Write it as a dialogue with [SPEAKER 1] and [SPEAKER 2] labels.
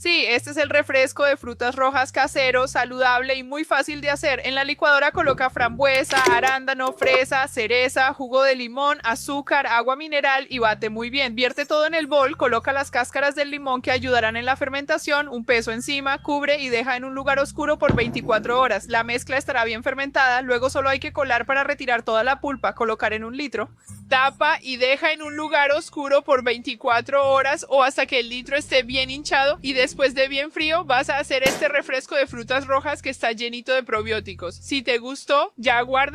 [SPEAKER 1] Sí, este es el refresco de frutas rojas casero, saludable y muy fácil de hacer. En la licuadora coloca frambuesa, arándano, fresa, cereza, jugo de limón, azúcar, agua mineral y bate muy bien. Vierte todo en el bol, coloca las cáscaras del limón que ayudarán en la fermentación, un peso encima, cubre y deja en un lugar oscuro por 24 horas. La mezcla estará bien fermentada, luego solo hay que colar para retirar toda la pulpa, colocar en un litro. Tapa y deja en un lugar oscuro por 24 horas o hasta que el litro esté bien hinchado y después de bien frío vas a hacer este refresco de frutas rojas que está llenito de probióticos. Si te gustó, ya guarda